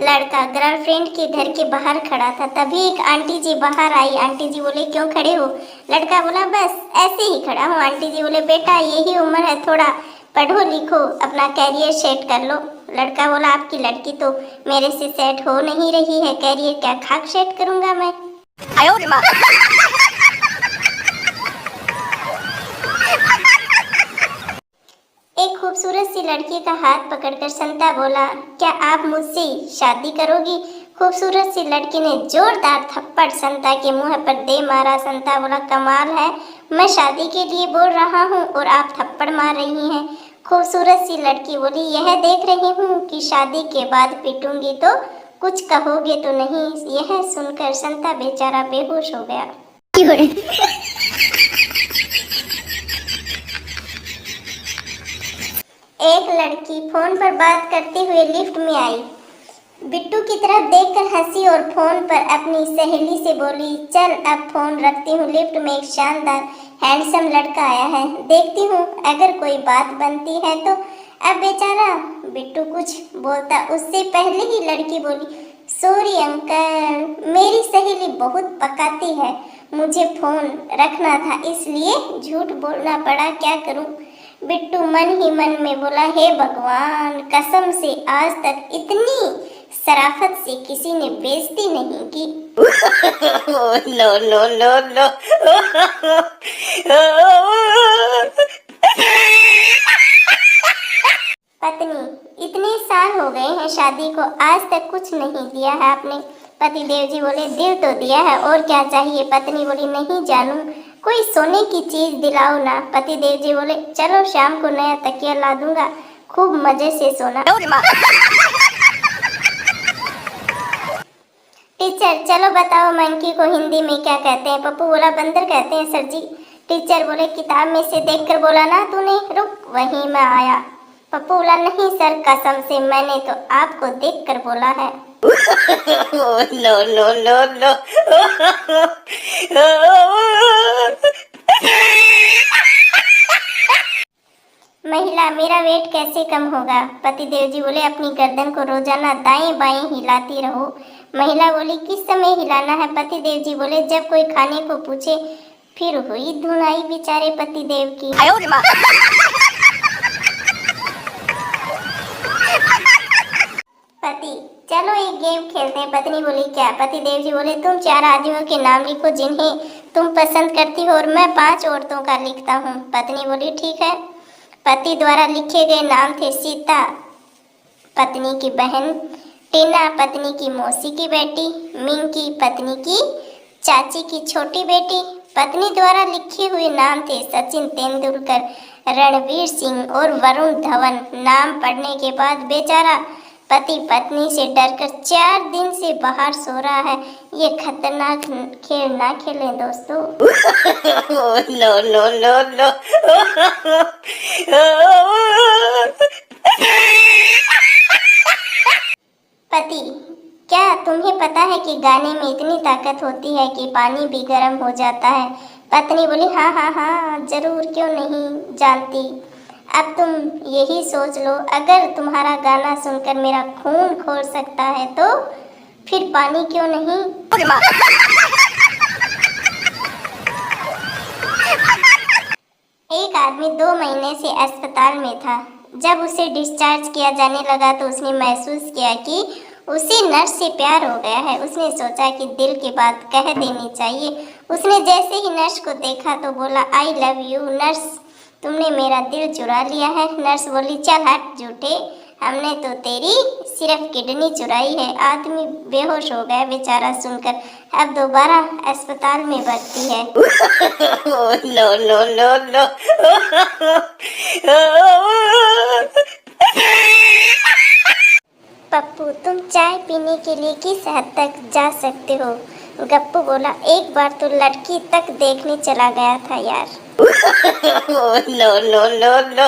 लड़का गर्लफ्रेंड के घर के बाहर खड़ा था। तभी एक आंटी जी बाहर आई। आंटी जी बोले क्यों खड़े हो? लड़का बोला बस ऐसे ही खड़ा हूँ। आंटी जी बोले बेटा यही उम्र है, थोड़ा पढ़ो लिखो, अपना कैरियर सेट कर लो। लड़का बोला आपकी लड़की तो मेरे से सेट हो नहीं रही है, कैरियर क्या खाक सेट करूंगा मैं। आयो रे माँ। एक खूबसूरत सी लड़की का हाथ पकड़कर संता बोला क्या आप मुझसे शादी करोगी? खूबसूरत सी लड़की ने जोरदार थप्पड़ संता के मुंह पर दे मारा। संता बोला कमाल है, मैं शादी के लिए बोल रहा हूँ और आप थप्पड़ मार रही हैं। खूबसूरत सी लड़की बोली यह देख रही हूँ कि शादी के बाद पीटूंगी तो कुछ कहोगे तो नहीं। यह सुनकर संता बेचारा बेहोश हो गया। एक लड़की फोन पर बात करते हुए लिफ्ट में आई। बिट्टू की तरफ देखकर हंसी और फोन पर अपनी सहेली से बोली चल अब फोन रखती हूँ, लिफ्ट में एक शानदार हैंडसम लड़का आया है, देखती हूँ अगर कोई बात बनती है तो। अब बेचारा बिट्टू कुछ बोलता उससे पहले ही लड़की बोली सॉरी अंकल, मेरी सहेली बहुत पकाती है, मुझे फोन रखना था इसलिए झूठ बोलना पड़ा, क्या करूँ। बिट्टू मन ही मन में बोला हे भगवान, कसम से आज तक इतनी शराफत से किसी ने बेइज्जती नहीं की। No no no no. पत्नी इतने साल हो गए हैं शादी को, आज तक कुछ नहीं दिया है आपने। पति देव जी बोले दिल तो दिया है और क्या चाहिए? पत्नी बोली नहीं जानू, कोई सोने की चीज दिलाओ ना। पति देव जी बोले चलो शाम को नया तकिया ला दूंगा, खूब मजे से सोना। टीचर चलो बताओ मंकी को हिंदी में क्या कहते हैं? पप्पू बोला बंदर कहते हैं सर जी। टीचर बोले किताब में से देखकर बोला ना तूने, रुक वहीं मैं आया। पप्पू बोला नहीं सर कसम से मैंने तो आपको देखकर बोला है। No no no no. महिला मेरा वेट कैसे कम होगा? पति देव जी बोले अपनी गर्दन को रोजाना दाएं बाएं हिलाती रहो। महिला बोली किस समय हिलाना है? पति देव जी बोले जब कोई खाने को पूछे। फिर हुई धुनाई बेचारे पति देव की। पति चलो एक गेम खेलते हैं। पत्नी बोली क्या? पति देव जी बोले तुम 4 आदमियों के नाम लिखो जिन्हें तुम पसंद करती हो और मैं 5 औरतों का लिखता हूँ। पत्नी बोली ठीक है। पति द्वारा लिखे गए नाम थे सीता पत्नी की बहन, टीना पत्नी की मौसी की बेटी, मिंकी पत्नी की चाची की छोटी बेटी। पत्नी द्वारा लिखे हुए नाम थे सचिन तेंदुलकर, रणवीर सिंह और वरुण धवन। नाम पढ़ने के बाद बेचारा पति पत्नी से डरकर 4 दिन से बाहर सो रहा है। ये खतरनाक खेल ना खेलें दोस्तों। No no no no. पति क्या तुम्हें पता है कि गाने में इतनी ताकत होती है कि पानी भी गर्म हो जाता है? पत्नी बोली हाँ हाँ हाँ जरूर, क्यों नहीं जानती। अब तुम यही सोच लो अगर तुम्हारा गाना सुनकर मेरा खून खोल सकता है तो फिर पानी क्यों नहीं। एक आदमी 2 महीने से अस्पताल में था। जब उसे डिस्चार्ज किया जाने लगा तो उसने महसूस किया कि उसे नर्स से प्यार हो गया है। उसने सोचा कि दिल की बात कह देनी चाहिए। उसने जैसे ही नर्स को देखा तो बोला आई लव यू नर्स, तुमने मेरा दिल चुरा लिया है। नर्स बोली चल हट झूठे, हमने तो तेरी सिर्फ किडनी चुराई है। आदमी बेहोश हो गया बेचारा सुनकर। अब दोबारा अस्पताल में भर्ती है। No no no no. Pappu तुम चाय पीने के लिए किस हद तक जा सकते हो? गप्पू बोला एक बार तो लड़की तक देखने चला गया था यार। No no no no.